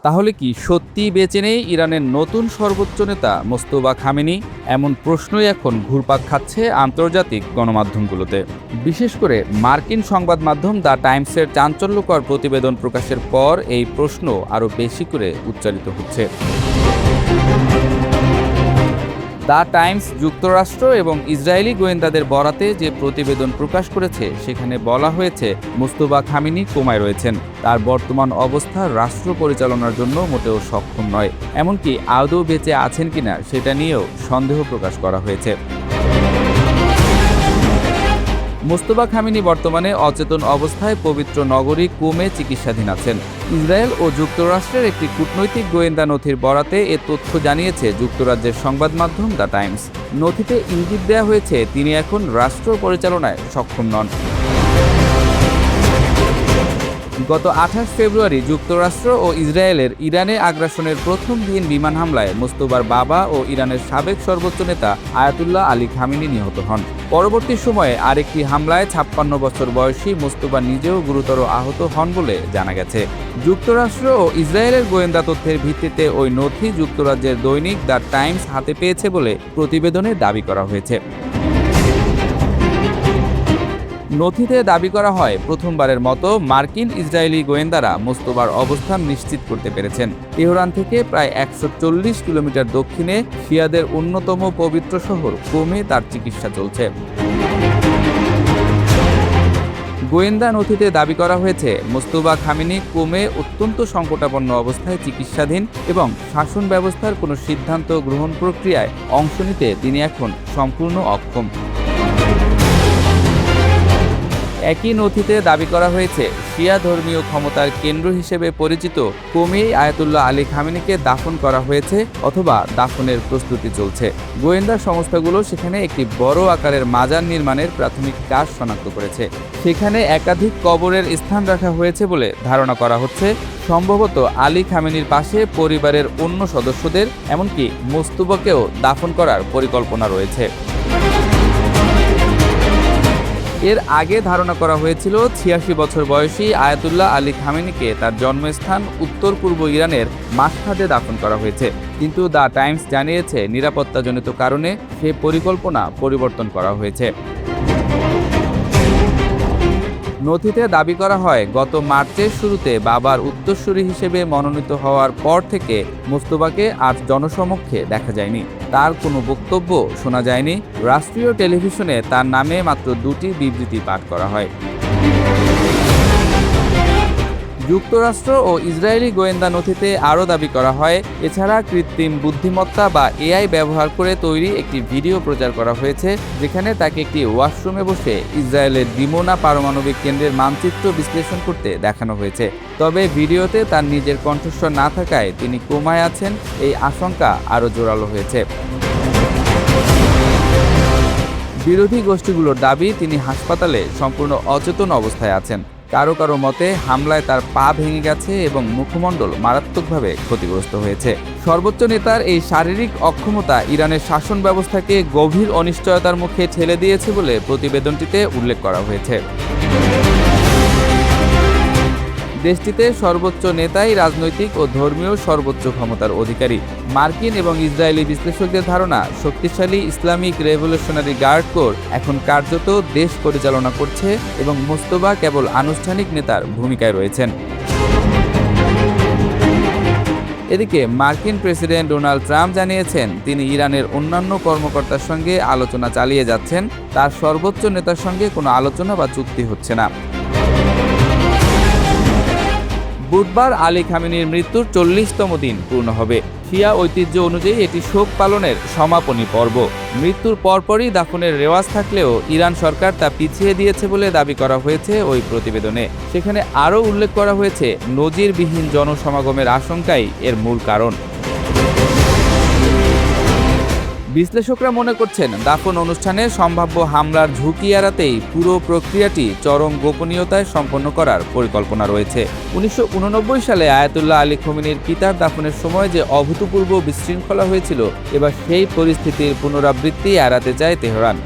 তাহলে কি সত্যিই বেঁচে নেই ইরানের নতুন সর্বোচ্চ নেতা মোস্তফা খামেনি? এমন প্রশ্নই এখন ঘুরপাক খাচ্ছে আন্তর্জাতিক গণমাধ্যমগুলোতে। বিশেষ করে মার্কিন সংবাদ মাধ্যম দ্য টাইমসের চাঞ্চল্যকর প্রতিবেদন প্রকাশের পর এই প্রশ্ন আরও বেশি করে উচ্চারিত হচ্ছে। দ্য টাইমস যুক্তরাষ্ট্র এবং ইসরায়েলি গোয়েন্দাদের বরাতে যে প্রতিবেদন প্রকাশ করেছে সেখানে বলা হয়েছে মোস্তফা খামেনি কোমায় রয়েছেন। তার বর্তমান অবস্থা রাষ্ট্র পরিচালনার জন্য মোটেও সক্ষম নয়, এমনকি আদৌ বেঁচে আছেন কিনা সেটা নিয়েও সন্দেহ প্রকাশ করা হয়েছে। মোস্তফা খামেনি বর্তমানে অচেতন অবস্থায় পবিত্র নগরী কুমে চিকিৎসাধীন আছেন। ইসরায়েল ও যুক্তরাষ্ট্রের একটি কূটনৈতিক গোয়েন্দা নথির বরাতে এ তথ্য জানিয়েছে যুক্তরাজ্যের সংবাদ মাধ্যম দ্য টাইমস। নথিতে ইঙ্গিত দেওয়া হয়েছে তিনি এখন রাষ্ট্র পরিচালনায় সক্ষম নন। গত 28 ফেব্রুয়ারি যুক্তরাষ্ট্র ও ইসরায়েলের ইরানে আগ্রাসনের প্রথম দিন বিমান হামলায় মোস্তফার বাবা ও ইরানের সাবেক সর্বোচ্চ নেতা আয়াতুল্লাহ আলী খামেনি নিহত হন। পরবর্তী সময়ে আরেকটি হামলায় 56 বছর বয়সী মোস্তফা নিজেও গুরুতর আহত হন বলে জানা গেছে। যুক্তরাষ্ট্র ও ইসরায়েলের গোয়েন্দা তথ্যের ভিত্তিতে ওই নথি যুক্তরাজ্যের দৈনিক দ্য টাইমস হাতে পেয়েছে বলে প্রতিবেদনে দাবি করা হয়েছে। নথিতে দাবি করা হয়, প্রথমবারের মতো মার্কিন ইসরায়েলি গোয়েন্দারা মোস্তফার অবস্থান নিশ্চিত করতে পেরেছেন। তেহরান থেকে প্রায় 140 কিলোমিটার দক্ষিণে শিয়াদের অন্যতম পবিত্র শহর কুমে তার চিকিৎসা চলছে। গোয়েন্দা নথিতে দাবি করা হয়েছে, মোস্তফা খামেনি কুমে অত্যন্ত সংকটাপন্ন অবস্থায় চিকিৎসাধীন এবং শাসন ব্যবস্থার কোনো সিদ্ধান্ত গ্রহণ প্রক্রিয়ায় অংশ নিতে তিনি এখন সম্পূর্ণ অক্ষম। একই নথিতে দাবি করা হয়েছে, শিয়া ধর্মীয় ক্ষমতার কেন্দ্র হিসেবে পরিচিত কুমেই আয়াতুল্লাহ আলী খামেনিকে দাফন করা হয়েছে অথবা দাফনের প্রস্তুতি চলছে। গোয়েন্দা সংস্থাগুলো সেখানে একটি বড় আকারের মাজার নির্মাণের প্রাথমিক কাজ শনাক্ত করেছে। সেখানে একাধিক কবরের স্থান রাখা হয়েছে বলে ধারণা করা হচ্ছে। সম্ভবত আলী খামেনির পাশে পরিবারের অন্য সদস্যদের, এমনকি মোস্তফাকেও দাফন করার পরিকল্পনা রয়েছে। এর আগে ধারণা করা হয়েছিল 86 বছর বয়সী আয়াতুল্লাহ আলী খামেনিকে তার জন্মস্থান উত্তর পূর্ব ইরানের মাশহাদে দাফন করা হয়েছে, কিন্তু দ্য টাইমস জানিয়েছে নিরাপত্তাজনিত কারণে সে পরিকল্পনা পরিবর্তন করা হয়েছে। নথিতে দাবি করা হয়, গত মার্চের শুরুতে বাবার উত্তরসূরি হিসেবে মনোনীত হওয়ার পর থেকে মোস্তফাকে আজ জনসমক্ষে দেখা যায়নি। তার কোনো বক্তব্য শোনা যায়নি। রাষ্ট্রীয় টেলিভিশনে তার নামে মাত্র 2টি বিবৃতি পাঠ করা হয়। যুক্তরাষ্ট্র ও ইসরায়েলি গোয়েন্দা নথিতে আরও দাবি করা হয়, এছাড়া কৃত্রিম বুদ্ধিমত্তা বা এআই ব্যবহার করে তৈরি একটি ভিডিও প্রচার করা হয়েছে, যেখানে তাকে একটি ওয়াশরুমে বসে ইসরায়েলের দিমোনা পারমাণবিক কেন্দ্রের মানচিত্র বিশ্লেষণ করতে দেখানো হয়েছে। তবে ভিডিওতে তার নিজের কণ্ঠস্বর না থাকায় তিনি কোমায় আছেন, এই আশঙ্কা আরও জোরালো হয়েছে। বিরোধী গোষ্ঠীগুলোর দাবি, তিনি হাসপাতালে সম্পূর্ণ অচেতন অবস্থায় আছেন। কারো কারো মতে হামলায় তার পা ভেঙে গেছে এবং মুখমণ্ডল মারাত্মকভাবে ক্ষতিগ্রস্ত হয়েছে। সর্বোচ্চ নেতার এই শারীরিক অক্ষমতা ইরানের শাসন ব্যবস্থাকে গভীর অনিশ্চয়তার মুখে ঠেলে দিয়েছে বলে প্রতিবেদনটিতে উল্লেখ করা হয়েছে। দেশটিতে সর্বোচ্চ নেতাই রাজনৈতিক ও ধর্মীয় সর্বোচ্চ ক্ষমতার অধিকারী। মার্কিন এবং ইসরায়েলি বিশ্লেষকদের ধারণা, শক্তিশালী ইসলামিক রেভলিউশনারি গার্ড কোর এখন কার্যত দেশ পরিচালনা করছে এবং মোস্তফা কেবল আনুষ্ঠানিক নেতার ভূমিকায় রয়েছেন। এদিকে মার্কিন প্রেসিডেন্ট ডোনাল্ড ট্রাম্প জানিয়েছেন, তিনি ইরানের অন্যান্য কর্মকর্তার সঙ্গে আলোচনা চালিয়ে যাচ্ছেন। তার সর্বোচ্চ নেতার সঙ্গে কোনো আলোচনা বা চুক্তি হচ্ছে না। বুধবার আলী খামেনির মৃত্যুর 40তম দিন পূর্ণ হবে। শিয়া ঐতিহ্য অনুযায়ী এটি শোক পালনের সমাপনী পর্ব। মৃত্যুর পরপরই দাফনের রেওয়াজ থাকলেও ইরান সরকার তা পিছিয়ে দিয়েছে বলে দাবি করা হয়েছে ওই প্রতিবেদনে। সেখানে আরও উল্লেখ করা হয়েছে, নজিরবিহীন জনসমাগমের আশঙ্কাই এর মূল কারণ। বিশ্লেষকরা মনে করছেন, দাফন অনুষ্ঠানে সম্ভাব্য হামলার ঝুঁকি এড়াতেই পুরো প্রক্রিয়াটি চরম গোপনীয়তায় সম্পন্ন করার পরিকল্পনা রয়েছে। 1989 সালে আয়াতুল্লাহ আলী খামেনির পিতার দাফনের সময় যে অভূতপূর্ব বিশৃঙ্খলা হয়েছিল, এবার সেই পরিস্থিতির পুনরাবৃত্তি এড়াতে চায় তেহরান।